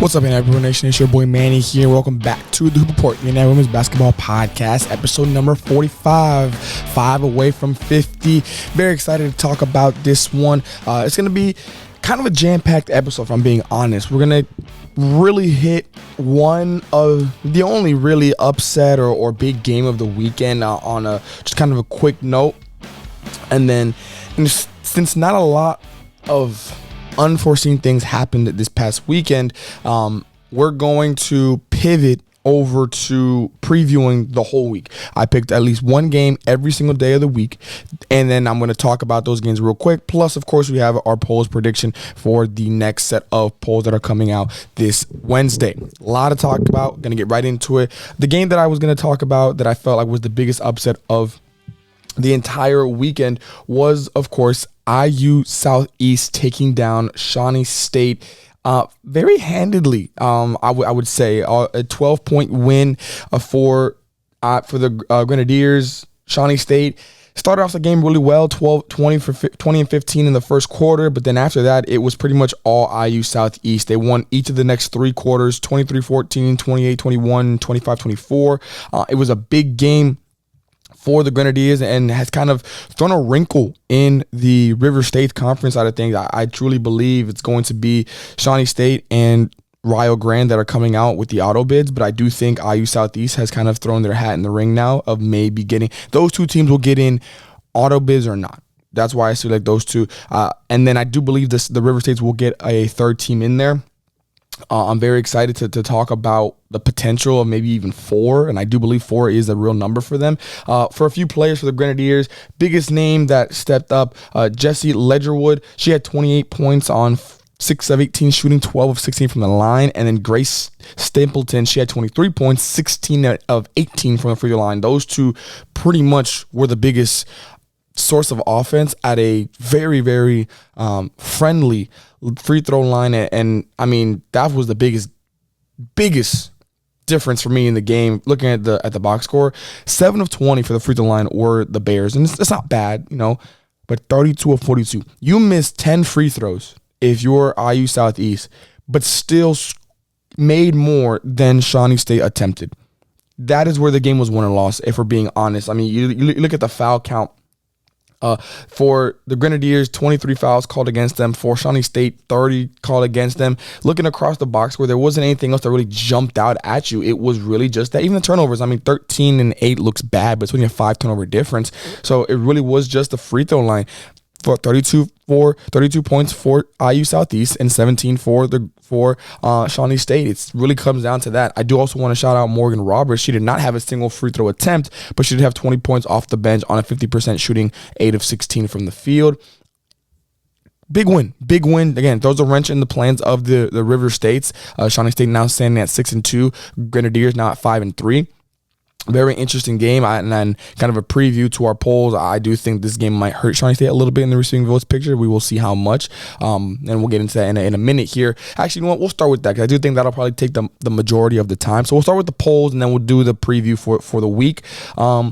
What's up, NAIA Nation? It's your boy Manny here. Welcome back to the Hoop Report, the NAIA Women's Basketball Podcast, episode number 45, 5 away from 50. Very excited to talk about this one. It's going to be kind of a jam-packed episode, if I'm being honest. We're going to really hit one of the only really upset or big game of the weekend on a just kind of a quick note. And then, since not a lot of unforeseen things happened this past weekend, we're going to pivot over to previewing the whole week. I picked at least one game every single day of the week, and then I'm going to talk about those games real quick. Plus, of course, we have our polls prediction for the next set of polls that are coming out this Wednesday. A lot to talk about. Going to get right into it. The game that I was going to talk about that I felt like was the biggest upset of the entire weekend was, of course, IU Southeast taking down Shawnee State very handedly. I would say a 12-point win for the Grenadiers. Shawnee State started off the game really well, 20 and 15 in the first quarter, but then after that, it was pretty much all IU Southeast. They won each of the next three quarters, 23-14, 28-21, 25-24. It was a big game for the Grenadiers and has kind of thrown a wrinkle in the River State Conference side of things. I truly believe it's going to be Shawnee State and Rio Grande that are coming out with the auto bids, but I do think IU Southeast has kind of thrown their hat in the ring now of maybe getting those two teams will get in auto bids or not. That's why I see like those two. And then I do believe the River States will get a third team in there. I'm very excited to talk about the potential of maybe even 4, and I do believe 4 is a real number for them. For a few players for the Grenadiers, biggest name that stepped up, Jessie Ledgerwood. She had 28 points on 6 of 18 shooting, 12 of 16 from the line, and then Grace Stapleton, she had 23 points, 16 of 18 from the free throw line. Those two pretty much were the biggest source of offense at a very, very friendly free throw line, and I mean that was the biggest difference for me in the game. Looking at the box score, 7 of 20 for the free throw line were the Bears, and it's not bad, but 32 of 42. You missed 10 free throws if you're IU Southeast, but still made more than Shawnee State attempted. That is where the game was won and lost, if we're being honest. I mean, you look at the foul count. For the Grenadiers, 23 fouls called against them. For Shawnee State, 30 called against them. Looking across the box where there wasn't anything else that really jumped out at you. It was really just that. Even the turnovers, I mean, 13 and 8 looks bad, but it's only a 5 turnover difference. So it really was just the free throw line. For 32 points for IU Southeast and 17 for Shawnee State. It really comes down to that. I do also want to shout out Morgan Roberts. She did not have a single free throw attempt, but she did have 20 points off the bench on a 50% shooting, 8 of 16 from the field. Big win. Again, throws a wrench in the plans of the River States. Shawnee State now standing at 6-2. Grenadiers now at 5-3. Very interesting game, and then kind of a preview to our polls. I do think this game might hurt Shawnee State a little bit in the receiving votes picture. We will see how much, and we'll get into that in a minute here. Actually, you know what? We'll start with that because I do think that'll probably take the majority of the time. So we'll start with the polls, and then we'll do the preview for the week. I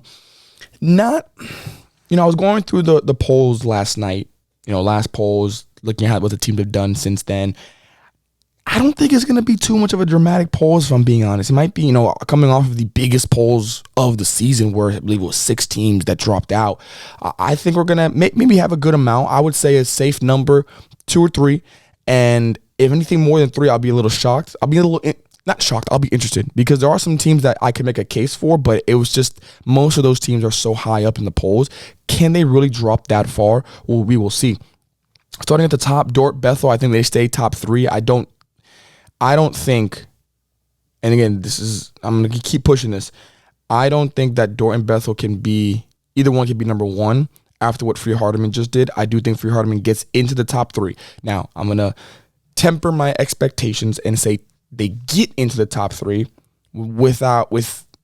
was going through the polls last night. Last polls, looking at what the teams have done since then. I don't think it's going to be too much of a dramatic polls, if I'm being honest. It might be, coming off of the biggest polls of the season where I believe it was 6 teams that dropped out. I think we're going to maybe have a good amount. I would say a safe number, 2 or 3. And if anything more than 3, I'll be a little shocked. I'll be not shocked. I'll be interested because there are some teams that I can make a case for, but it was just most of those teams are so high up in the polls. Can they really drop that far? Well, we will see. Starting at the top, Dort Bethel, I think they stay top 3. I don't think, and again, I'm going to keep pushing this. I don't think that Dort and Bethel either one can be number 1 after what Free Hardeman just did. I do think Free Hardeman gets into the top 3. Now, I'm going to temper my expectations and say they get into the top 3 with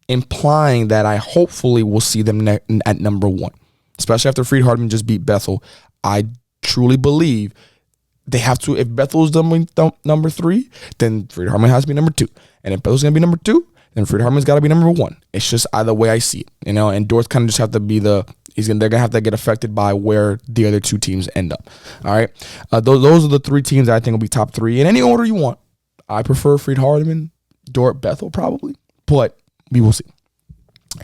implying that I hopefully will see them at number 1, especially after Free Hardeman just beat Bethel. I truly believe they have to. If Bethel's number 3, then Freed Hardeman has to be number 2. And if Bethel's going to be number 2, then Freed Hardeman's got to be number 1. It's just either way I see it, And Dort's kind of just have to be they're going to have to get affected by where the other 2 teams end up. All right. Those are the 3 teams that I think will be top 3 in any order you want. I prefer Freed-Hardeman, Dordt, Bethel probably, but we will see.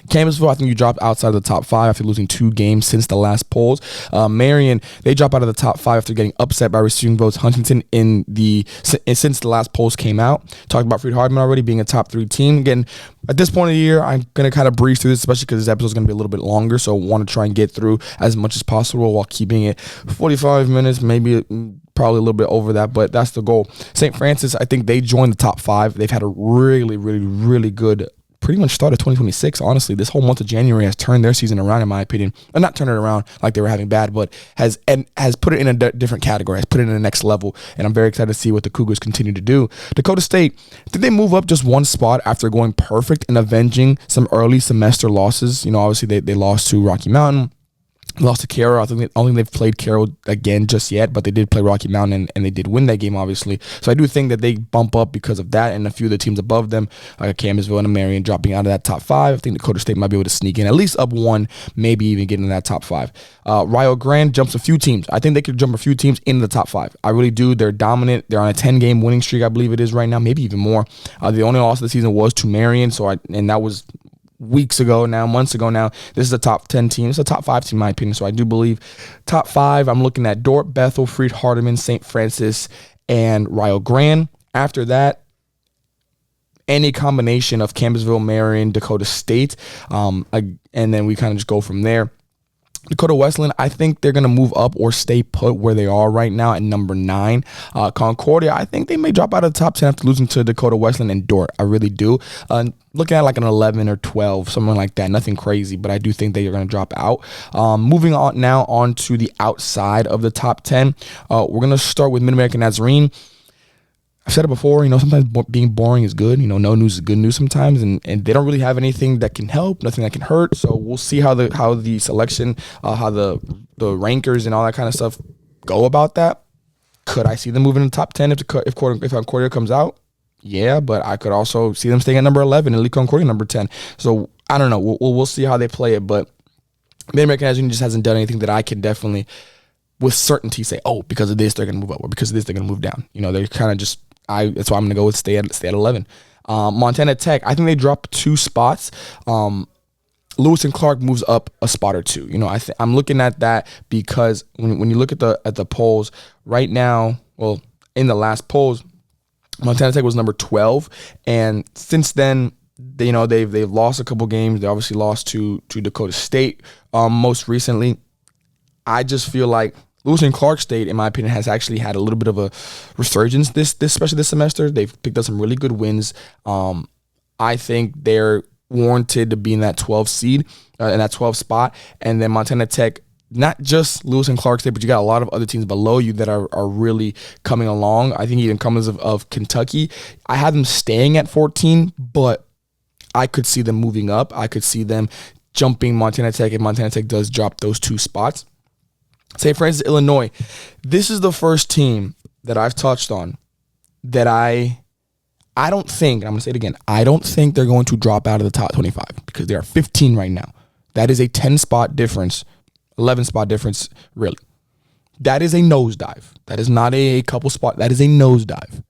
Campbellsville, I think you dropped outside of the top 5 after losing 2 games since the last polls. Marian, they drop out of the top 5 after getting upset by receiving votes. Huntington since the last polls came out. Talked about Freed-Hardeman already being a top 3 team. Again, at this point of the year, I'm going to kind of breeze through this, especially because this episode is going to be a little bit longer, so I want to try and get through as much as possible while keeping it 45 minutes, maybe probably a little bit over that, but that's the goal. St. Francis, I think they joined the top 5. They've had a really, really, really good pretty much started 2026. Honestly, this whole month of January has turned their season around, in my opinion. And not turned it around like they were having bad, but has put it in a different category, has put it in the next level. And I'm very excited to see what the Cougars continue to do. Dakota State, did they move up just one spot after going perfect and avenging some early semester losses? You know, obviously they lost to Rocky Mountain. Lost to Carroll. I don't think they've played Carroll again just yet, but they did play Rocky Mountain and they did win that game, obviously. So I do think that they bump up because of that, and a few of the teams above them, like a Campbellsville and a Marian, dropping out of that top 5. I think Dakota State might be able to sneak in, at least up 1, maybe even get in that top 5. Rio Grande jumps a few teams. I think they could jump a few teams in the top 5. I really do. They're dominant. They're on a 10-game winning streak, I believe it is right now, maybe even more. The only loss of the season was to Marian, and that was months ago now. This is a top 10 team. It's a top 5 team, in my opinion. So I do believe top 5. I'm looking at Dordt, Bethel, Freed-Hardeman, St. Francis, and Rio Grande. After that, any combination of Campbellsville, Marian, Dakota State, and then we kind of just go from there. Dakota Wesleyan, I think they're going to move up or stay put where they are right now at number 9. Concordia, I think they may drop out of the top 10 after losing to Dakota Wesleyan and Dordt. I really do. Looking at like an 11 or 12, something like that. Nothing crazy, but I do think they are going to drop out. Moving on to the outside of the top 10. We're going to start with Mid-American Nazarene. I've said it before, sometimes being boring is good. No news is good news sometimes, and they don't really have anything that can help, nothing that can hurt. So we'll see how the selection, how the rankers and all that kind of stuff go about that. Could I see them moving in the top 10 if Concordia comes out? Yeah, but I could also see them staying at number 11 and Concordia number 10. So I don't know. We'll see how they play it, but Mid-American Nazarene just hasn't done anything that I can definitely with certainty say, oh, because of this they're going to move up, or because of this they're going to move down. They're kind of just. That's why I'm going to go with stay at 11. Montana Tech, I think they drop 2 spots. Lewis and Clark moves up a spot or 2. I'm looking at that because when you look at the polls right now, well, in the last polls, Montana Tech was number 12, and since then, they've lost a couple games. They obviously lost to Dakota State most recently. I just feel like Lewis and Clark State, in my opinion, has actually had a little bit of a resurgence especially this semester. They've picked up some really good wins. I think they're warranted to be in that 12 seed, in that 12 spot. And then Montana Tech, not just Lewis and Clark State, but you got a lot of other teams below you that are really coming along. I think even comers of Kentucky. I have them staying at 14, but I could see them moving up. I could see them jumping Montana Tech if Montana Tech does drop those 2 spots. St. Francis, Illinois. This is the first team that I've touched on that I don't think, and I'm going to say it again, I don't think they're going to drop out of the top 25 because they are 15 right now. That is a 10-spot difference, 11-spot difference, really. That is a nosedive. That is not a couple spot. That is a nosedive.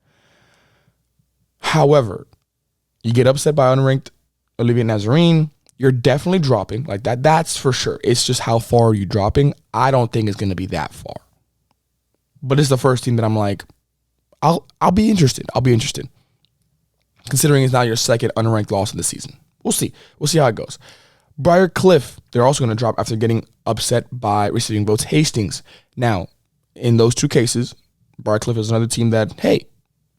However, you get upset by unranked Olivia Nazarene, you're definitely dropping like that. That's for sure. It's just how far are you dropping? I don't think it's going to be that far. But it's the first team that I'm like, I'll be interested. I'll be interested. Considering it's now your second unranked loss of the season. We'll see. We'll see how it goes. Briar Cliff, they're also going to drop after getting upset by receiving votes. Hastings. Now, in those 2 cases, Briar Cliff is another team that, hey,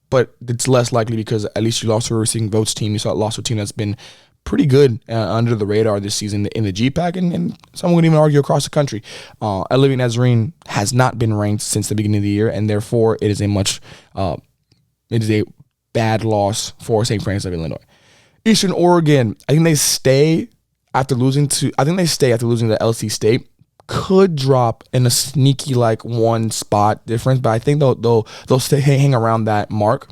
but it's less likely because at least you lost to a receiving votes team. You lost to a team that's been pretty good under the radar this season in the GPAC, and some would even argue across the country. Olivia Nazarene has not been ranked since the beginning of the year, and therefore it is a bad loss for St. Francis of Illinois. Eastern Oregon, I think they stay after losing to the LC State. Could drop in a sneaky 1 spot difference, but I think they'll stay hang around that mark.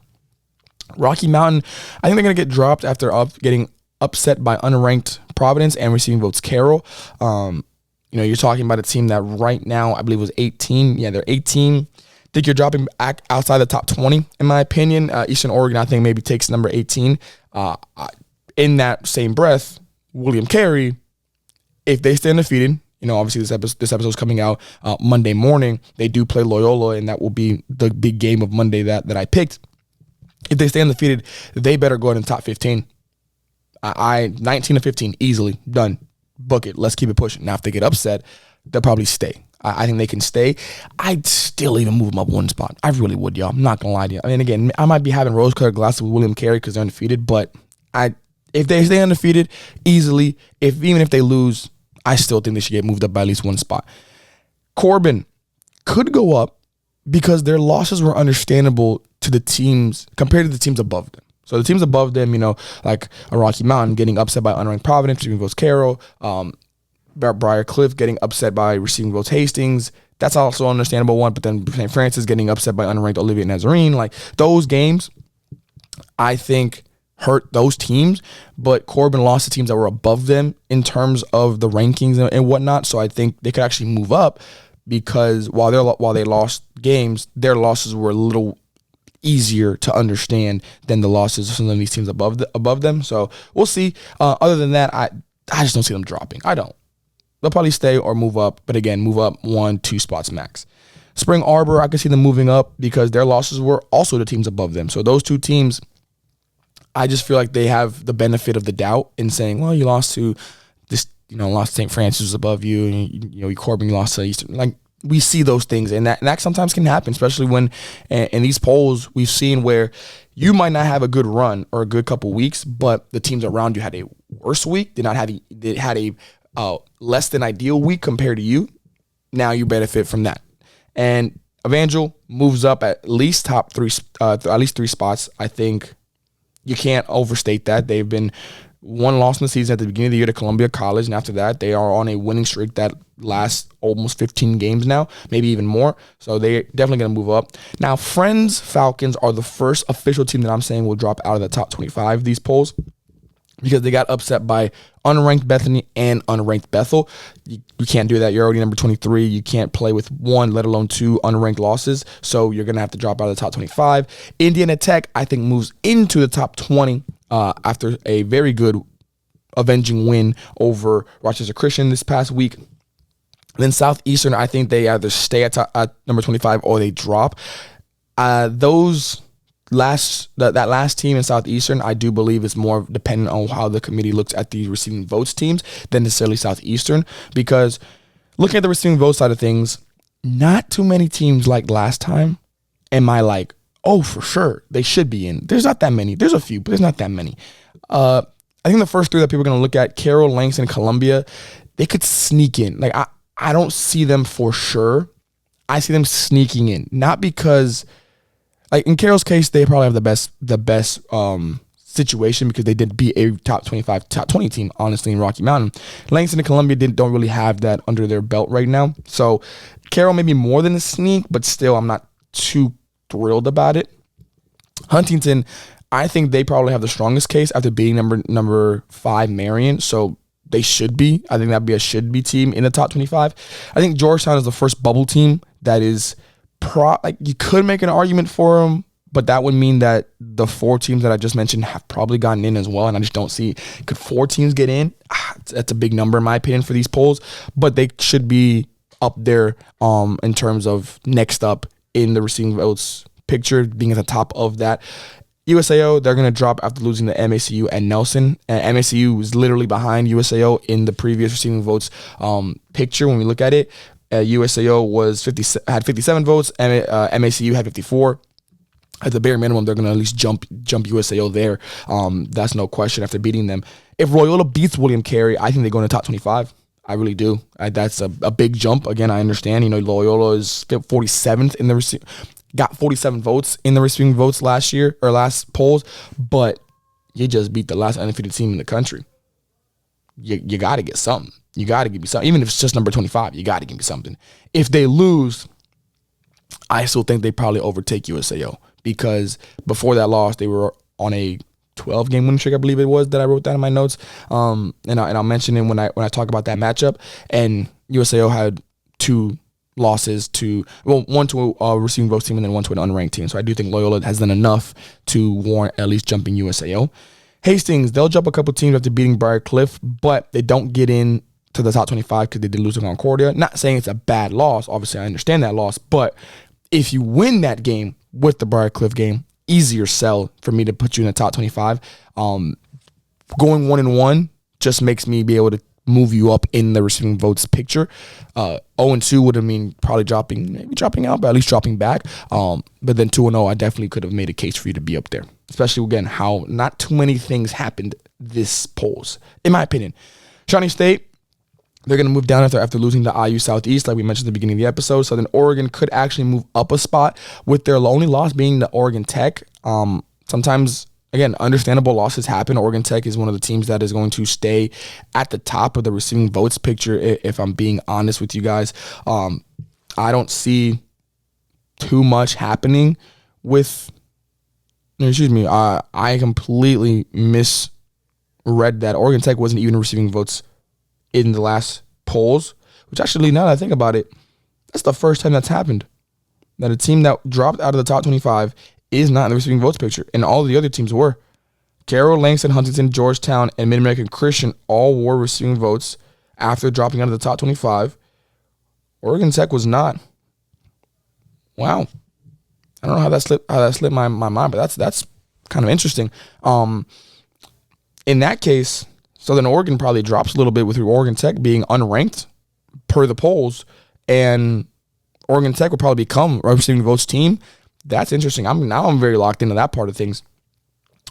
Rocky Mountain, I think they're going to get dropped after getting upset by unranked Providence and receiving votes Carroll. You're talking about a team that right now I believe was 18. Yeah, they're 18. think you're dropping back outside the top 20, in my opinion. Eastern Oregon, I think, maybe takes number 18. In that same breath, William Carey, if they stay undefeated, obviously this episode is coming out Monday morning. They do play Loyola, and that will be the big game of Monday that I picked. If they stay undefeated, they better go in the top 15. 19 to 15, easily, done. Book it. Let's keep it pushing. Now, if they get upset, they'll probably stay. I think they can stay. I'd still even move them up one spot. I really would, y'all. I'm not going to lie to you. I mean, again, I might be having rose-colored glasses with William Carey because they're undefeated, but if they stay undefeated, easily, even if they lose, I still think they should get moved up by at least one spot. Corbin could go up because their losses were understandable to the teams compared to the teams above them. So the teams above them, like a Rocky Mountain getting upset by unranked Providence, receiving votes Carroll, Briar Cliff getting upset by receiving votes Hastings. That's also an understandable one. But then St. Francis getting upset by unranked Olivier Nazarene. Like those games, I think hurt those teams, but Corbin lost to teams that were above them in terms of the rankings and whatnot. So I think they could actually move up because while they lost games, their losses were a little easier to understand than the losses of some of these teams above them. So we'll see. Other than that, I just don't see them dropping. I don't. They'll probably stay or move up, but again, move up 1-2 spots max. Spring Arbor, I could see them moving up because their losses were also the teams above them. So those two teams, I just feel like they have the benefit of the doubt in saying, well, you lost to this, lost to St. Francis above you, and Corbin, you lost to Eastern. Like we see those things, and that sometimes can happen, especially when in these polls we've seen where you might not have a good run or a good couple weeks, but the teams around you had a worse week. They had a less than ideal week compared to you. Now you benefit from that, and Evangel moves up at least top three, at least 3 spots. I think. You can't overstate that. They've been one loss in the season at the beginning of the year to Columbia College, and after that, they are on a winning streak that lasts almost 15 games now, maybe even more. So they're definitely going to move up. Now, Friends Falcons are the first official team that I'm saying will drop out of the top 25 of these polls because they got upset by unranked Bethany and unranked Bethel. You can't do that. You're already number 23. You can't play with 1, let alone 2 unranked losses. So you're going to have to drop out of the top 25. Indiana Tech, I think, moves into the top 20 after a very good avenging win over Rochester Christian this past week. Then Southeastern, I think they either stay at number 25 or they drop. That last team in Southeastern, I do believe is more dependent on how the committee looks at the receiving votes teams than necessarily Southeastern, because looking at the receiving vote side of things, not too many teams like last time am I like, oh, for sure, they should be in. There's not that many. There's a few, but there's not that many. I think the first 3 that people are going to look at, Carroll, Langston, Columbia, they could sneak in. Like I don't see them for sure. I see them sneaking in, not because... Like in Carroll's case, they probably have the best situation because they did beat a top 25, top 20 team, honestly, in Rocky Mountain. Langston and Columbia don't really have that under their belt right now. So Carroll may be more than a sneak, but still I'm not too thrilled about it. Huntington, I think they probably have the strongest case after beating number 5 Marian. So they should be. I think that'd be a should be team in the top 25. I think Georgetown is the first bubble team that is you could make an argument for them, but that would mean that the 4 teams that I just mentioned have probably gotten in as well, and I just don't see. Could 4 teams get in? That's a big number in my opinion for these polls, but they should be up there in terms of next up in the receiving votes picture, being at the top of that. USAO, they're going to drop after losing to MACU and Nelson. And MACU was literally behind USAO in the previous receiving votes picture when we look at it. USAO had 57 votes, and MACU had 54. At the bare minimum, they're going to at least jump USAO there. That's no question after beating them. If Loyola beats William Carey, I think they go in the top 25. I really do. That's a big jump. Again, I understand. Loyola is 47th in the got 47 votes in the receiving votes last polls, but you just beat the last undefeated team in the country. You got to get something. You got to give me something. Even if it's just number 25, you got to give me something. If they lose, I still think they probably overtake USAO because before that loss, they were on a 12-game winning streak, I believe it was, that I wrote down in my notes. And I'll mention it when I talk about that matchup. And USAO had 2 losses to, well, one to a receiving votes team and then one to an unranked team. So I do think Loyola has done enough to warrant at least jumping USAO. Hastings, they'll jump a couple teams after beating Briar Cliff, but they don't get in to the top 25 because they did lose to Concordia. Not saying it's a bad loss. Obviously, I understand that loss, but if you win that game with the Briar Cliff game, easier sell for me to put you in the top 25. Going 1-1 just makes me be able to move you up in the receiving votes picture. 0-2 would have mean probably dropping out, but at least dropping back. But then 2-0, I definitely could have made a case for you to be up there. Especially, again, how not too many things happened this polls, in my opinion. Shawnee State, they're going to move down after losing the IU Southeast, like we mentioned at the beginning of the episode. Southern Oregon could actually move up a spot, with their only loss being the Oregon Tech. Sometimes, again, understandable losses happen. Oregon Tech is one of the teams that is going to stay at the top of the receiving votes picture, if I'm being honest with you guys. I don't see too much happening with... Excuse me, I completely misread that Oregon Tech wasn't even receiving votes in the last polls, which actually, now that I think about it, that's the first time that's happened. That a team that dropped out of the top 25 is not in the receiving votes picture, and all the other teams were. Carroll, Langston, Huntington, Georgetown, and Mid-American Christian all were receiving votes after dropping out of the top 25. Oregon Tech was not. Wow. I don't know how that slipped my mind, but that's kind of interesting. In that case, Southern Oregon probably drops a little bit with Oregon Tech being unranked per the polls, and Oregon Tech will probably become a receiving votes team. That's interesting. I'm very locked into that part of things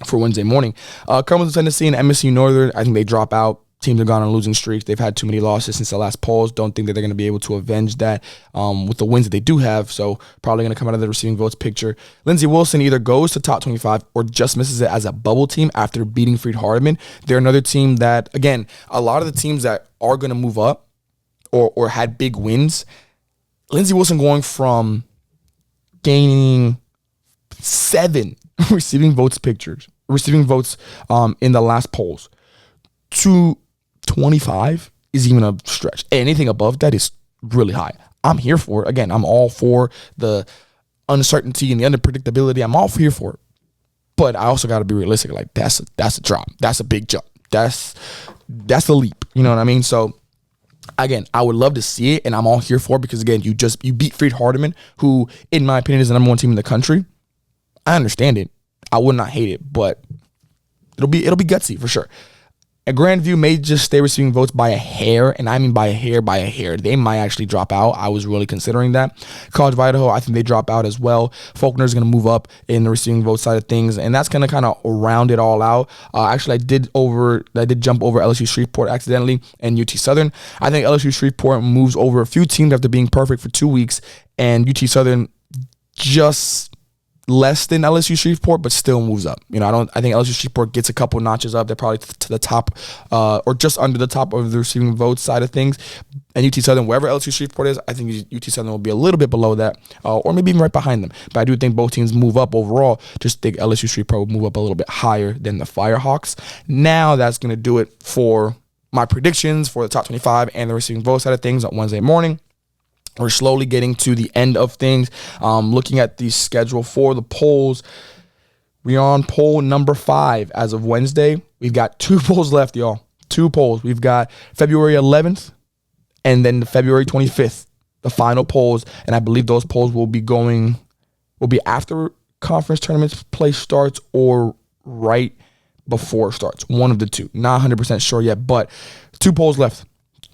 for Wednesday morning. Cumberland, Tennessee, and MSU Northern, I think they drop out. Teams have gone on losing streaks. They've had too many losses since the last polls. Don't think that they're going to be able to avenge that with the wins that they do have. So probably going to come out of the receiving votes picture. Lindsey Wilson either goes to top 25 or just misses it as a bubble team after beating Freed Hardeman. They're another team that, again, a lot of the teams that are going to move up or had big wins, Lindsey Wilson going from gaining 7 receiving votes in the last polls to 25 is even a stretch. Anything above that is really high. I'm here for it. Again, I'm all for the uncertainty and the unpredictability. I'm all here for it. But I also got to be realistic. Like, that's a drop. That's a big jump. That's a leap. You know what I mean? So, again, I would love to see it, and I'm all here for it because, again, you beat Freed Hardeman, who, in my opinion, is the number 1 team in the country. I understand it. I would not hate it, but it'll be gutsy for sure. And Grandview may just stay receiving votes by a hair, and I mean by a hair. They might actually drop out. I was really considering that. College of Idaho, I think they drop out as well. Faulkner's going to move up in the receiving vote side of things, and that's going to kind of round it all out. Actually, I did jump over LSU Shreveport accidentally and UT Southern. I think LSU Shreveport moves over a few teams after being perfect for 2 weeks, and UT Southern just less than LSU Shreveport, but still moves up. I think LSU Shreveport gets a couple notches up. They're probably to the top or just under the top of the receiving votes side of things. And UT Southern, wherever LSU Shreveport is, I think UT Southern will be a little bit below that or maybe even right behind them. But I do think both teams move up overall. Just think LSU Shreveport will move up a little bit higher than the Firehawks. Now that's going to do it for my predictions for the top 25 and the receiving vote side of things on Wednesday morning. We're slowly getting to the end of things. Looking at the schedule for the polls, we are on poll number 5 as of Wednesday. We've got 2 polls left, y'all. 2 polls. We've got February 11th and then the February 25th, the final polls. And I believe those polls will be after conference tournaments play starts or right before it starts. One of the two. Not 100% sure yet, but 2 polls left.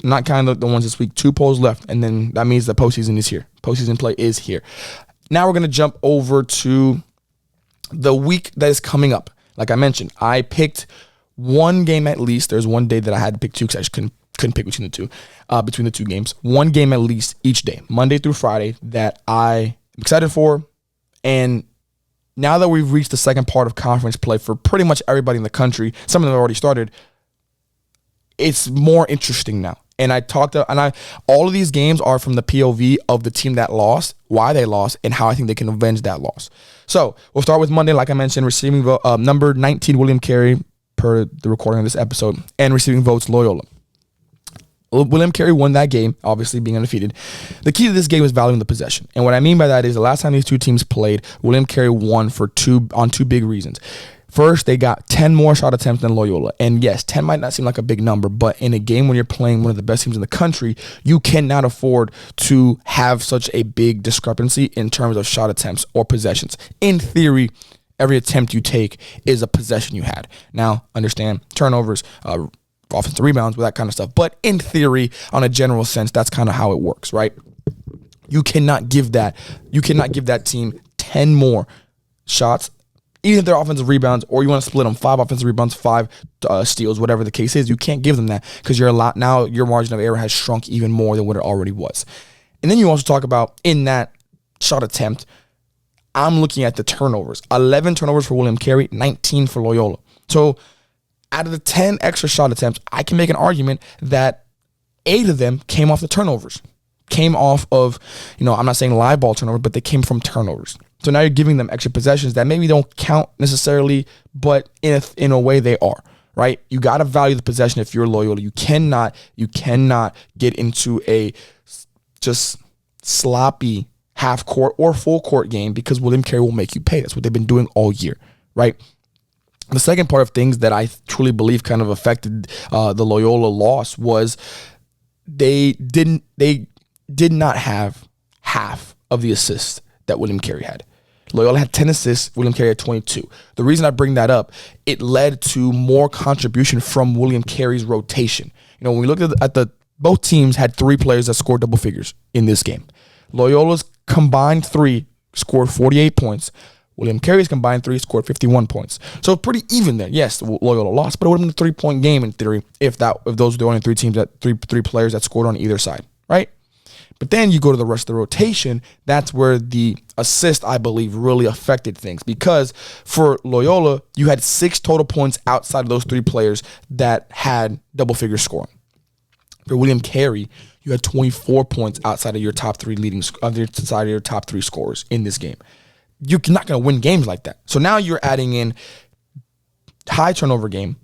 Not kind of the ones this week. 2 polls left, and then that means the postseason is here. Postseason play is here. Now we're going to jump over to the week that is coming up. Like I mentioned, I picked 1 game at least. There's one day that I had to pick 2 because I just couldn't pick between the 2 games. 1 game at least each day, Monday through Friday, that I am excited for. And now that we've reached the second part of conference play for pretty much everybody in the country, some of them have already started, it's more interesting now. And all of these games are from the POV of the team that lost, why they lost, and how I think they can avenge that loss. So we'll start with Monday, like I mentioned, receiving number 19, William Carey, per the recording of this episode, and receiving votes, Loyola. William Carey won that game, obviously being undefeated. The key to this game is valuing the possession. And what I mean by that is the last time these two teams played, William Carey won on two big reasons. First, they got 10 more shot attempts than Loyola. And yes, 10 might not seem like a big number, but in a game when you're playing one of the best teams in the country, you cannot afford to have such a big discrepancy in terms of shot attempts or possessions. In theory, every attempt you take is a possession you had. Now, understand turnovers, offensive rebounds, that kind of stuff. But in theory, on a general sense, that's kind of how it works, right? You cannot give that team 10 more shots, even if they're offensive rebounds, or you want to split them 5 offensive rebounds, 5 steals, whatever the case is. You can't give them that because your margin of error has shrunk even more than what it already was. And then you also talk about in that shot attempt, I'm looking at the turnovers. 11 turnovers for William Carey, 19 for Loyola. So out of the 10 extra shot attempts, I can make an argument that 8 of them came off the turnovers. Came off of, I'm not saying live ball turnovers, but they came from turnovers. So now you're giving them extra possessions that maybe don't count necessarily, but in a way they are, right? You got to value the possession if you're Loyola. You cannot get into a just sloppy half court or full court game because William Carey will make you pay. That's what they've been doing all year, right? The second part of things that I truly believe kind of affected the Loyola loss was they did not have half of the assists that William Carey had. Loyola had 10 assists, William Carey had 22. The reason I bring that up, it led to more contribution from William Carey's rotation. When we looked at both teams had 3 players that scored double figures in this game. Loyola's combined 3 scored 48 points. William Carey's combined 3 scored 51 points. So pretty even there. Yes, Loyola lost, but it would have been a 3-point game in theory if those were the only 3 teams three players that scored on either side, right? But then you go to the rest of the rotation. That's where the assist, I believe, really affected things. Because for Loyola, you had 6 total points outside of those 3 players that had double-figure scoring. For William Carey, you had 24 points outside of your top 3 top 3 scorers in this game. You're not going to win games like that. So now you're adding in high turnover game,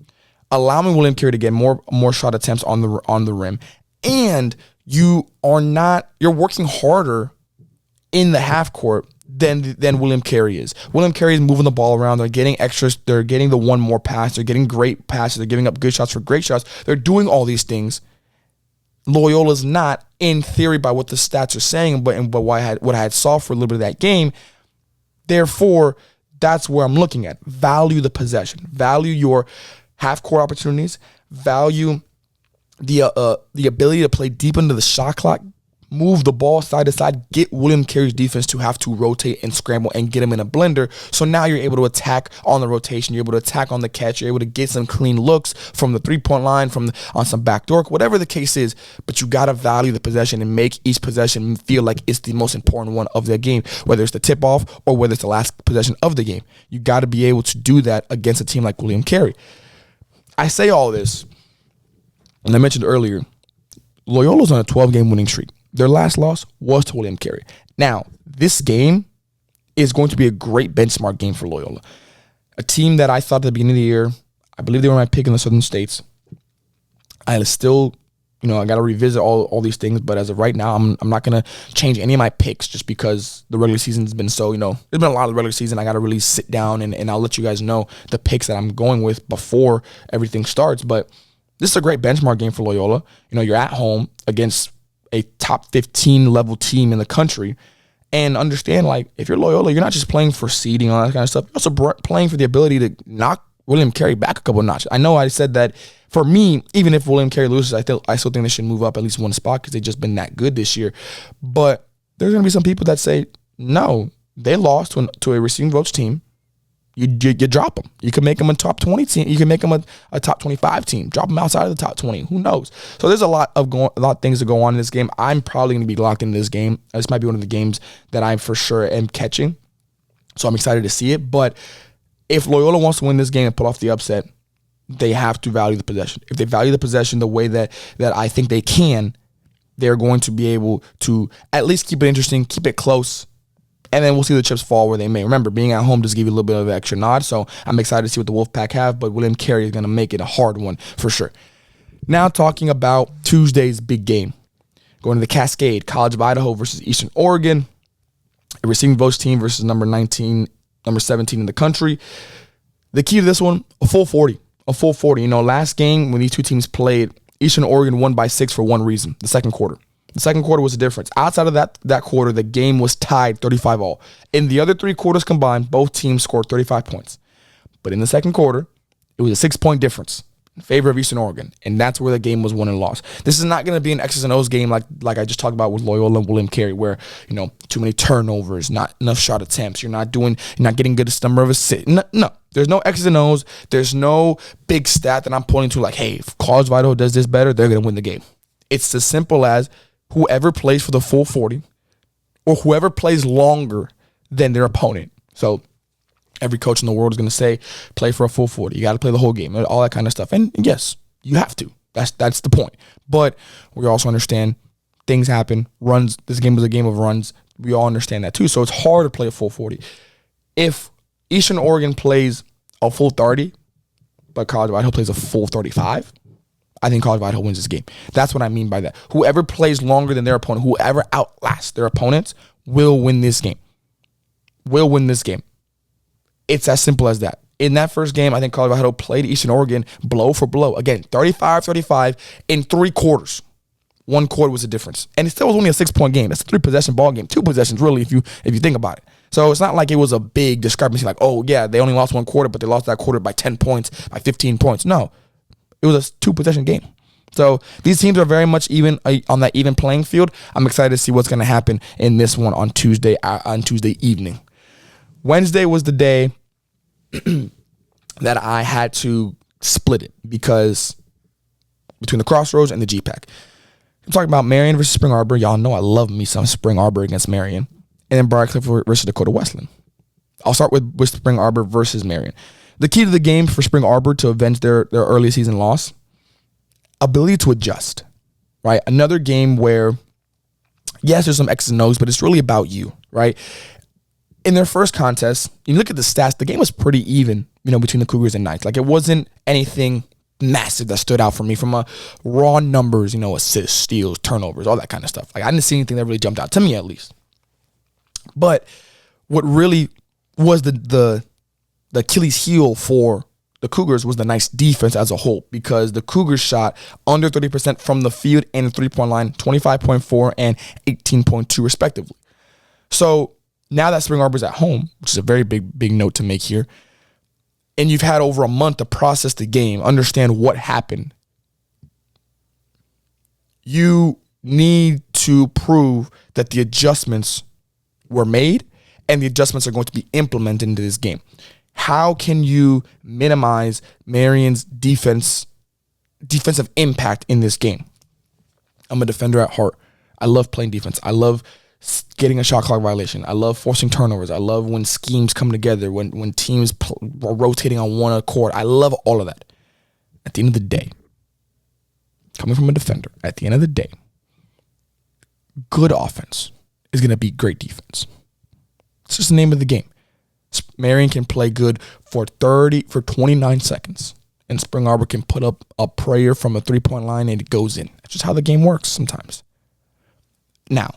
allowing William Carey to get more shot attempts on the rim, and you're working harder in the half court than William Carey is. William Carey is moving the ball around. They're getting extras. They're getting the one more pass. They're getting great passes. They're giving up good shots for great shots. They're doing all these things. Loyola's not, in theory, by what the stats are saying, but what I had saw for a little bit of that game. Therefore, that's where I'm looking at. Value the possession. Value your half-court opportunities. Value the ability to play deep into the shot clock, move the ball side to side, get William Carey's defense to have to rotate and scramble and get him in a blender. So now you're able to attack on the rotation. You're able to attack on the catch. You're able to get some clean looks from the 3-point line, on some backdoor, whatever the case is. But you got to value the possession and make each possession feel like it's the most important one of the game, whether it's the tip-off or whether it's the last possession of the game. You got to be able to do that against a team like William Carey. I say all this, and I mentioned earlier, Loyola's on a 12-game winning streak. Their last loss was to William Carey. Now, this game is going to be a great benchmark game for Loyola. A team that I thought at the beginning of the year, I believe they were my pick in the Southern States. I still, I got to revisit all these things, but as of right now, I'm not going to change any of my picks just because the regular season's been so, there's been a lot of the regular season. I got to really sit down and I'll let you guys know the picks that I'm going with before everything starts. But this is a great benchmark game for Loyola. You're at home against a top 15 level team in the country, and understand, if you're Loyola, you're not just playing for seeding and all that kind of stuff. You're also playing for the ability to knock William Carey back a couple of notches. I know I said that for me, even if William Carey loses, I still think they should move up at least one spot because they've just been that good this year. But there's going to be some people that say, no, they lost to a receiving votes team. You drop them. You can make them a top 20 team. You can make them a top 25 team. Drop them outside of the top 20. Who knows? So there's a lot of things to go on in this game. I'm probably going to be locked into this game. This might be one of the games that I for sure am catching. So I'm excited to see it. But if Loyola wants to win this game and pull off the upset, they have to value the possession. If they value the possession the way that I think they can, they're going to be able to at least keep it interesting, keep it close, and then we'll see the chips fall where they may. Remember, being at home does give you a little bit of an extra nod, so I'm excited to see what the Wolfpack have, but William Carey is going to make it a hard one for sure. Now talking about Tuesday's big game. Going to the Cascade, College of Idaho versus Eastern Oregon. A receiving votes team versus number 17 in the country. The key to this one, a full 40. A full 40. Last game when these two teams played, Eastern Oregon won by 6 for one reason, the second quarter. The second quarter was the difference. Outside of that quarter, the game was tied 35-all. In the other 3 quarters combined, both teams scored 35 points. But in the second quarter, it was a 6-point difference in favor of Eastern Oregon, and that's where the game was won and lost. This is not going to be an X's and O's game like I just talked about with Loyola and William Carey, where too many turnovers, not enough shot attempts. You're not getting good number of assists. No, there's no X's and O's. There's no big stat that I'm pointing to like, hey, if College of Idaho does this better, they're going to win the game. It's as simple as whoever plays for the full 40 or whoever plays longer than their opponent. So every coach in the world is going to say, play for a full 40. You got to play the whole game, all that kind of stuff. And yes, you have to. That's the point. But we also understand things happen. Runs. This game was a game of runs. We all understand that too. So it's hard to play a full 40. If Eastern Oregon plays a full 30, but College of Idaho plays a full 35, I think College of Idaho wins this game. That's what I mean by that. Whoever plays longer than their opponent, whoever outlasts their opponents, will win this game. Will win this game. It's as simple as that. In that first game, I think College of Idaho played Eastern Oregon blow for blow. Again, 35-35 in 3 quarters. 1 quarter was the difference. And it still was only a 6-point game. That's a 3-possession ball game. 2 possessions, really, if you think about it. So it's not like it was a big discrepancy like, oh, yeah, they only lost 1 quarter, but they lost that quarter by 10 points, by 15 points. No, it was a 2-possession game. So these teams are very much even on that even playing field. I'm excited to see what's going to happen in this one on Tuesday evening. Wednesday was the day that I had to split it because between the Crossroads and the GPAC. I'm talking about Marian versus Spring Arbor. Y'all know I love me some Spring Arbor against Marian. And then Briar versus Dakota Wesleyan. I'll start with Spring Arbor versus Marian. The key to the game for Spring Arbor to avenge their early season loss, ability to adjust, right? Another game where, yes, there's some X's and O's, but it's really about you, right? In their first contest, you look at the stats, the game was pretty even, between the Cougars and Knights. Like, it wasn't anything massive that stood out for me from a raw numbers, assists, steals, turnovers, all that kind of stuff. Like, I didn't see anything that really jumped out to me, at least. But what really was the Achilles heel for the Cougars was the nice defense as a whole, because the Cougars shot under 30% from the field and the three-point line, 25.4 and 18.2 respectively. So now that Spring Arbor's at home, which is a very big note to make here, and you've had over a month to process the game, understand what happened, you need to prove that the adjustments were made and the adjustments are going to be implemented into this game. How can you minimize Marian's defensive impact in this game? I'm a defender at heart. I love playing defense. I love getting a shot clock violation. I love forcing turnovers. I love when schemes come together, when teams are rotating on one accord. I love all of that. At the end of the day, coming from a defender, at the end of the day, good offense is going to beat great defense. It's just the name of the game. Marian can play good for 29 seconds, and Spring Arbor can put up a prayer from a three-point line and it goes in. That's just how the game works sometimes. Now,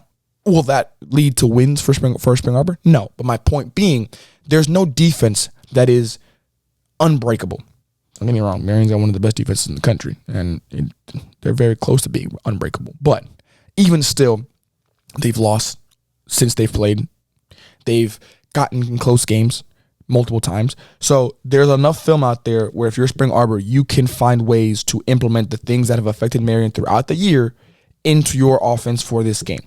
will that lead to wins for Spring Arbor? No. But my point being, there's no defense that is unbreakable. Don't get me wrong. Marian's got one of the best defenses in the country, and they're very close to being unbreakable. But even still, they've lost since they've played. They've gotten in close games multiple times. So there's enough film out there where if you're Spring Arbor, you can find ways to implement the things that have affected Marian throughout the year into your offense for this game.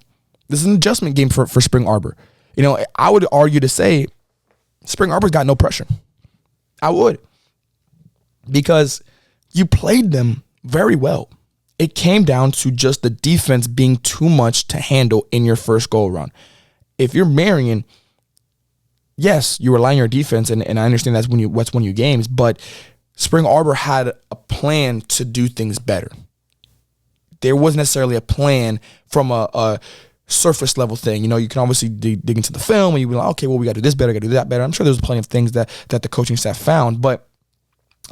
This is an adjustment game for Spring Arbor. I would argue to say Spring Arbor's got no pressure. I would. Because you played them very well. It came down to just the defense being too much to handle in your first go-around. If you're Marian, yes, you rely on your defense, and I understand that's what's won you games, but Spring Arbor had a plan to do things better. There wasn't necessarily a plan from a surface level thing. You can obviously dig into the film and you be like, okay, well, we got to do this better, got to do that better. I'm sure there's plenty of things that the coaching staff found, but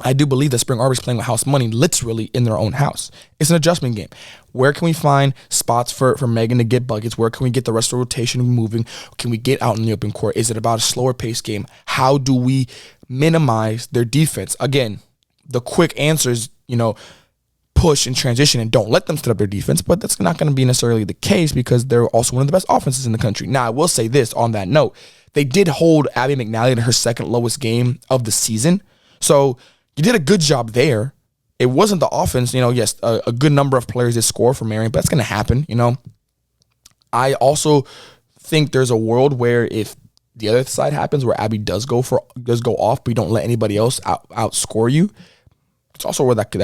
I do believe that Spring Arbor is playing with house money literally in their own house. It's an adjustment game. Where can we find spots for Megan to get buckets? Where can we get the rest of the rotation moving? Can we get out in the open court? Is it about a slower pace game? How do we minimize their defense? Again, the quick answer is, push and transition and don't let them set up their defense, but that's not going to be necessarily the case because they're also one of the best offenses in the country. Now, I will say this on that note. They did hold Abby McNally to her second lowest game of the season. So you did a good job there. It wasn't the offense, yes, a good number of players did score for Marian, but that's going to happen, I also think there's a world where if the other side happens where Abby does go off, but you don't let anybody else outscore you, it's also where that could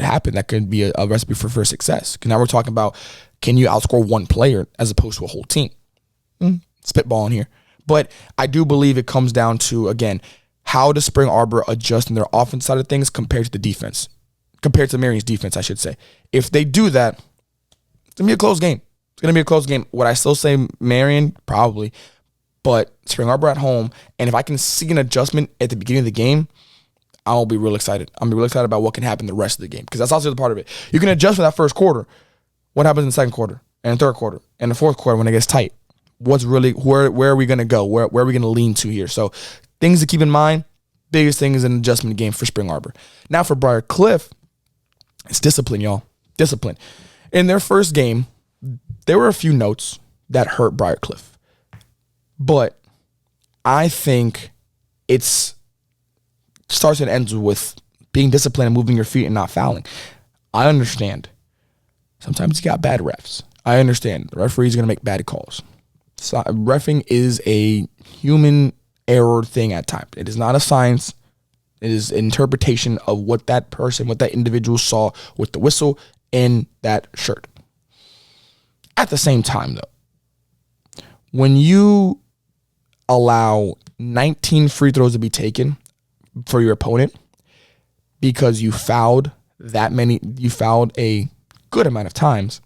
happen. That could be a recipe for success. Now we're talking about, can you outscore one player as opposed to a whole team? Spitballing here. But I do believe it comes down to, again, how does Spring Arbor adjust in their offense side of things compared to the defense? Compared to Marian's defense, I should say. If they do that, it's going to be a close game. It's going to be a close game. Would I still say Marian? Probably. But Spring Arbor at home, and if I can see an adjustment at the beginning of the game, I'll be real excited. I'm real excited about what can happen the rest of the game because that's also the part of it. You can adjust for that first quarter. What happens in the second quarter and the third quarter and the fourth quarter when it gets tight? What's really where are we going to go? Where are we going to lean to here? So things to keep in mind. Biggest thing is an adjustment game for Spring Arbor. Now for Briar Cliff, it's discipline, y'all. Discipline. In their first game, there were a few notes that hurt Briar Cliff. But I think it's starts and ends with being disciplined and moving your feet and not fouling. I understand. Sometimes you got bad refs. I understand. The referee's going to make bad calls. So, reffing is a human error thing at times. It is not a science. It is an interpretation of what that person, what that individual saw with the whistle in that shirt. At the same time, though, when you allow 19 free throws to be taken for your opponent because you fouled a good amount of times,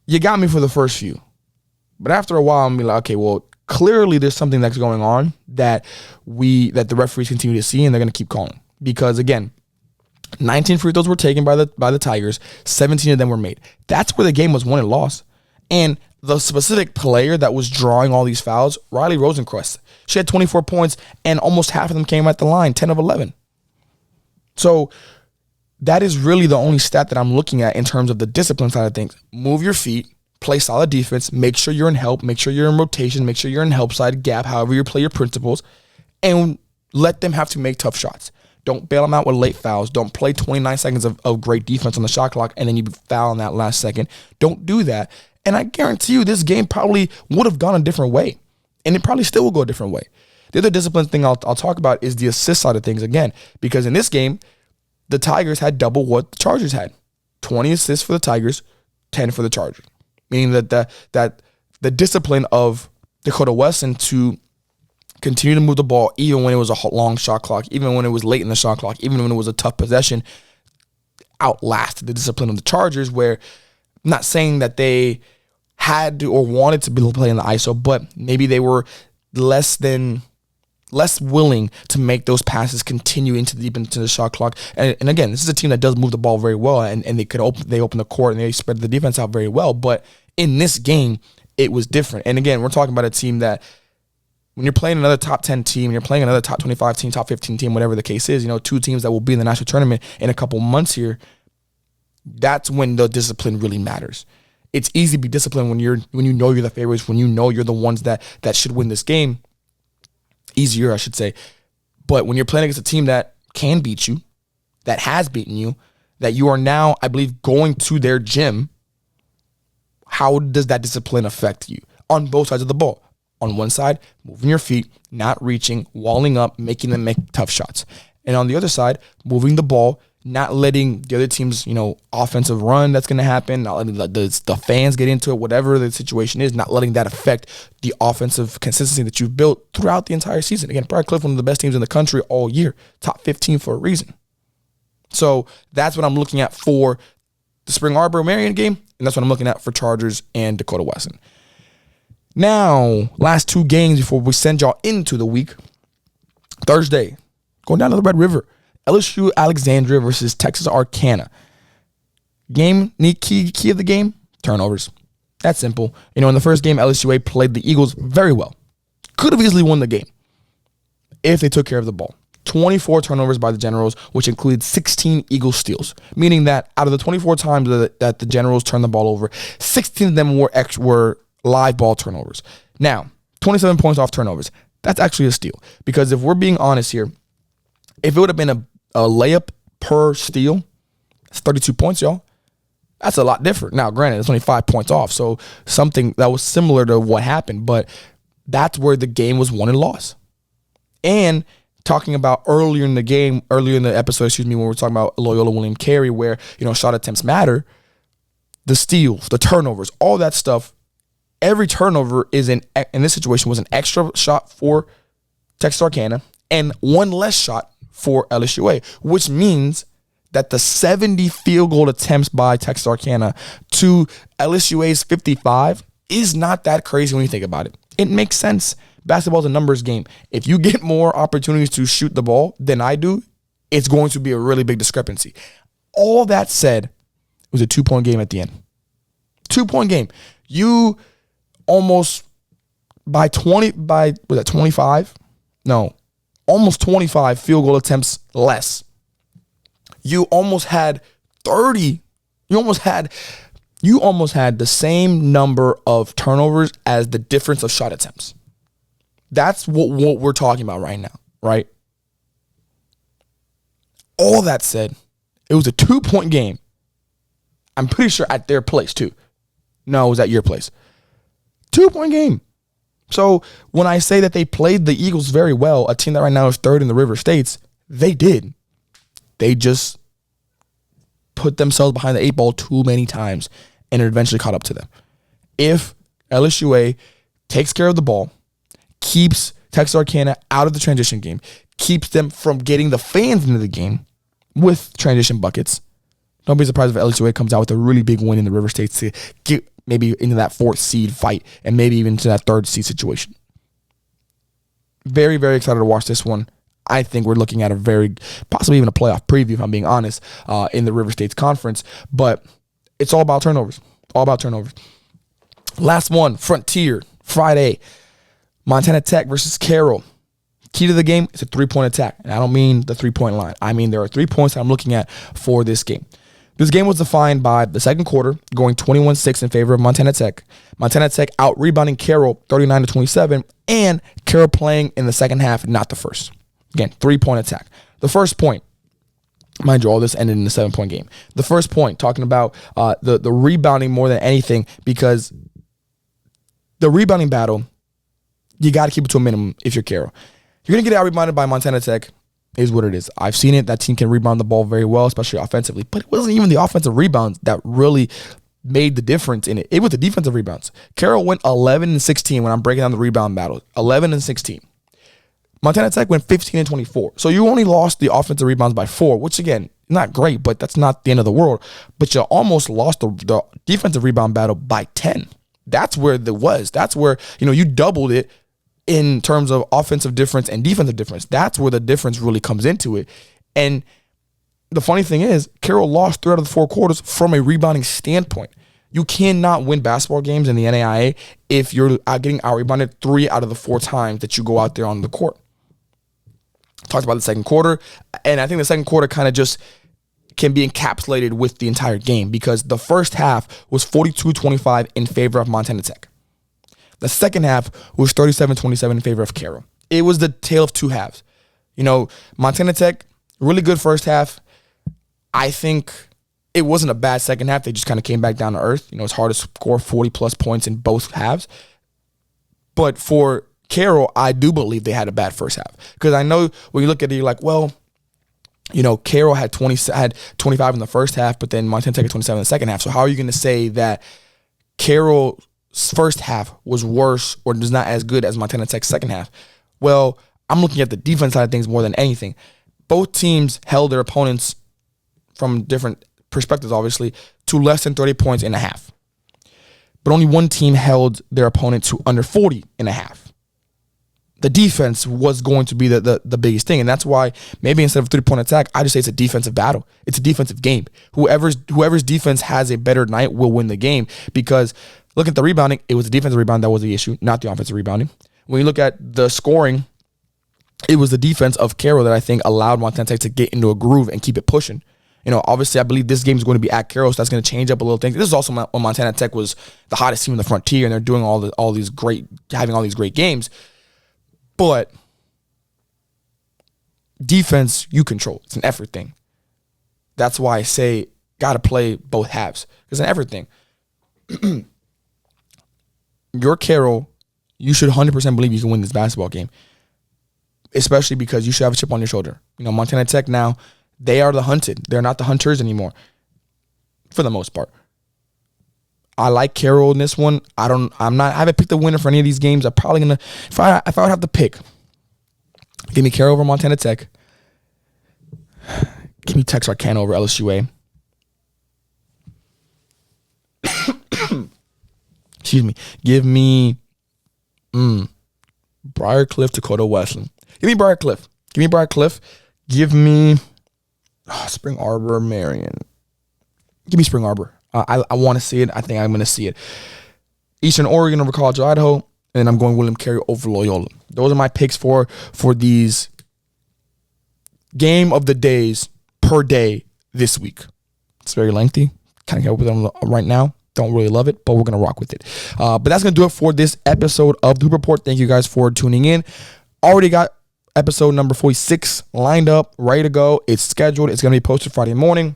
you got me for the first few. But after a while, I'm gonna be like, okay, well, clearly there's something that's going on that the referees continue to see, and they're going to keep calling. Because again, 19 free throws were taken by the Tigers, 17 of them were made. That's where the game was won and lost. And the specific player that was drawing all these fouls, Riley Rosencrest, she had 24 points, and almost half of them came at the line, 10 of 11. So that is really the only stat that I'm looking at in terms of the discipline side of things. Move your feet, play solid defense, make sure you're in help, make sure you're in rotation, make sure you're in help side, gap, however you play your principles, and let them have to make tough shots. Don't bail them out with late fouls. Don't play 29 seconds of great defense on the shot clock and then you foul in that last second. Don't do that. And I guarantee you this game probably would have gone a different way. And it probably still will go a different way. The other discipline thing I'll talk about is the assist side of things again. Because in this game, the Tigers had double what the Chargers had. 20 assists for the Tigers, 10 for the Chargers. Meaning that the discipline of Dakota Wesleyan to continue to move the ball even when it was a long shot clock, even when it was late in the shot clock, even when it was a tough possession, outlasted the discipline of the Chargers, where I'm not saying that they had to or wanted to be playing the ISO, but maybe they were less willing to make those passes continue deep into the shot clock. And again, this is a team that does move the ball very well, and they open the court and they spread the defense out very well. But in this game, it was different. And again, we're talking about a team that when you're playing another top 10 team, you're playing another top 25 team, top 15 team, whatever the case is, two teams that will be in the national tournament in a couple months here, that's when the discipline really matters. It's easy to be disciplined when you know you're the favorites, when you know you're the ones that should win this game. Easier, I should say. But when you're playing against a team that can beat you, that has beaten you, that you are now, I believe, going to their gym, how does that discipline affect you on both sides of the ball? On one side, moving your feet, not reaching, walling up, making them make tough shots. And on the other side, moving the ball, not letting the other team's, offensive run that's going to happen, not letting the fans get into it, whatever the situation is, not letting that affect the offensive consistency that you've built throughout the entire season. Again, Briar Cliff, one of the best teams in the country all year, top 15 for a reason. So that's what I'm looking at for the Spring Arbor Marian game, and that's what I'm looking at for Chargers and Dakota Wesleyan. Now, last two games before we send y'all into the week. Thursday, Going down to the Red River. LSU Alexandria versus Texarkana. Key of the game, turnovers. That's simple. In the first game, LSU-A played the Eagles very well. Could have easily won the game if they took care of the ball. 24 turnovers by the Generals, which included 16 Eagle steals, meaning that out of the 24 times that the Generals turned the ball over, 16 of them were live ball turnovers. Now, 27 points off turnovers. That's actually a steal, because if we're being honest here, if it would have been a layup per steal, it's 32 points, y'all. That's a lot different. Now, granted, it's only 5 points off, so something that was similar to what happened, but that's where the game was won and lost. And talking about earlier in the episode, when we were talking about Loyola William Carey, where, shot attempts matter, the steals, the turnovers, all that stuff, every turnover in this situation was an extra shot for Texarkana and one less shot for LSU-A, which means that the 70 field goal attempts by Texarkana to LSU-A's 55 is not that crazy when you think about it. It makes sense. Basketball is a numbers game. If you get more opportunities to shoot the ball than I do, it's going to be a really big discrepancy. All that said, it was a 2-point game at the end. 2-point game. You almost almost 25 field goal attempts less. You almost had 30. You almost had the same number of turnovers as the difference of shot attempts. That's what we're talking about right now, right? All that said, it was a 2-point game. I'm pretty sure at their place too. No, it was at your place. 2-point game. So when I say that they played the Eagles very well, a team that right now is third in the River States, they did. They just put themselves behind the 8 ball too many times, and it eventually caught up to them. If LSU-A takes care of the ball, keeps Texarkana out of the transition game, keeps them from getting the fans into the game with transition buckets, don't be surprised if LSU-A comes out with a really big win in the River States to get maybe into that 4th seed fight and maybe even to that 3rd seed situation. Very, very excited to watch this one. I think we're looking at possibly even a playoff preview, if I'm being honest, in the River States Conference. But it's all about turnovers. All about turnovers. Last one, Frontier, Friday. Montana Tech versus Carroll. Key to the game is a 3-point attack. And I don't mean the 3-point line. I mean there are 3 points that I'm looking at for this game. This game was defined by the second quarter going 21-6 in favor of Montana Tech. Montana Tech out-rebounding Carroll 39-27, and Carroll playing in the second half, not the first. Again, 3-point attack. The first point, mind you, all this ended in a 7-point game. The first point, talking about the rebounding more than anything, because the rebounding battle, you got to keep it to a minimum if you're Carroll. You're going to get out-rebounded by Montana Tech, is what it is. I've seen it. That team can rebound the ball very well, especially offensively. But it wasn't even the offensive rebounds that really made the difference in it. It was the defensive rebounds. Carroll went 11-16 when I'm breaking down the rebound battle. 11-16. Montana Tech went 15-24. So you only lost the offensive rebounds by 4, which, again, not great, but that's not the end of the world. But you almost lost the defensive rebound battle by 10. That's where it was. That's where, you doubled it in terms of offensive difference and defensive difference. That's where the difference really comes into it. And the funny thing is, Carroll lost 3 out of the 4 quarters from a rebounding standpoint. You cannot win basketball games in the NAIA if you're getting out-rebounded 3 out of the 4 times that you go out there on the court. Talked about the second quarter, and I think the second quarter kind of just can be encapsulated with the entire game, because the first half was 42-25 in favor of Montana Tech. The second half was 37-27 in favor of Carroll. It was the tale of 2 halves. Montana Tech, really good first half. I think it wasn't a bad second half. They just kind of came back down to earth. It's hard to score 40-plus points in both halves. But for Carroll, I do believe they had a bad first half. Because I know when you look at it, you're like, well, Carroll had 25 in the first half, but then Montana Tech had 27 in the second half. So how are you going to say that Carroll's first half was worse or was not as good as Montana Tech's second half? Well, I'm looking at the defense side of things more than anything. Both teams held their opponents, from different perspectives, obviously, to less than 30 points in a half. But only one team held their opponent to under 40 in a half. the defense was going to be the biggest thing. And that's why maybe instead of 3-point attack, I just say it's a defensive battle. It's a defensive game. Whoever's defense has a better night will win the game, because look at the rebounding. It was the defensive rebound that was the issue, not the offensive rebounding. When you look at the scoring, it was the defense of Carroll that I think allowed Montana Tech to get into a groove and keep it pushing. Obviously, I believe this game is going to be at Carroll, so that's going to change up a little things. This is also when Montana Tech was the hottest team in the Frontier, and they're doing having all these great games. But defense, you control. It's an effort thing. That's why I say got to play both halves. It's an effort thing. You're Carroll. You should 100% believe you can win this basketball game, especially because you should have a chip on your shoulder. Montana Tech now, they are the hunted. They're not the hunters anymore, for the most part. I like Carroll in this one. I haven't picked a winner for any of these games. I'm probably gonna, if I would have to pick, give me Carroll over Montana Tech. Give me Texarkana over LSU-A. Excuse me. Give me Briar Cliff, Dakota, Wesleyan. Give me Briar Cliff. Give me Spring Arbor, Marian. Give me Spring Arbor. I want to see it. I think I'm going to see it. Eastern Oregon over College of Idaho, and then I'm going William Carey over Loyola. Those are my picks for these game of the days per day this week. It's very lengthy. Kind of get with them right now. Don't really love it, but we're going to rock with it. But that's going to do it for this episode of the Hoop Report. Thank you guys for tuning in. Already got episode number 46 lined up, ready to go. It's scheduled. It's going to be posted Friday morning.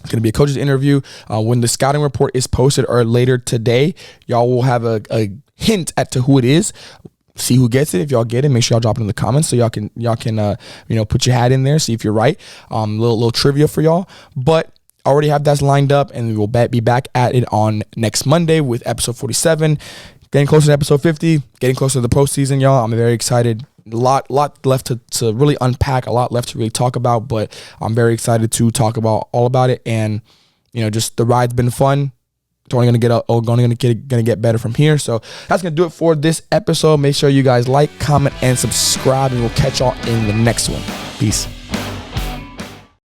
It's going to be a coach's interview. When the scouting report is posted or later today, y'all will have a hint as to who it is. See who gets it. If y'all get it, make sure y'all drop it in the comments so y'all can put your hat in there, see if you're right. Little trivia for y'all. But already have that lined up, and we will be back at it on next Monday with episode 47. Getting closer to episode 50, getting closer to the postseason, y'all. I'm very excited. A lot left to really unpack, a lot left to really talk about, but I'm very excited to talk about all about it. And just the ride's been fun. It's only gonna get better from here. So that's gonna do it for this episode. Make sure you guys like, comment, and subscribe, and we'll catch y'all in the next one. Peace.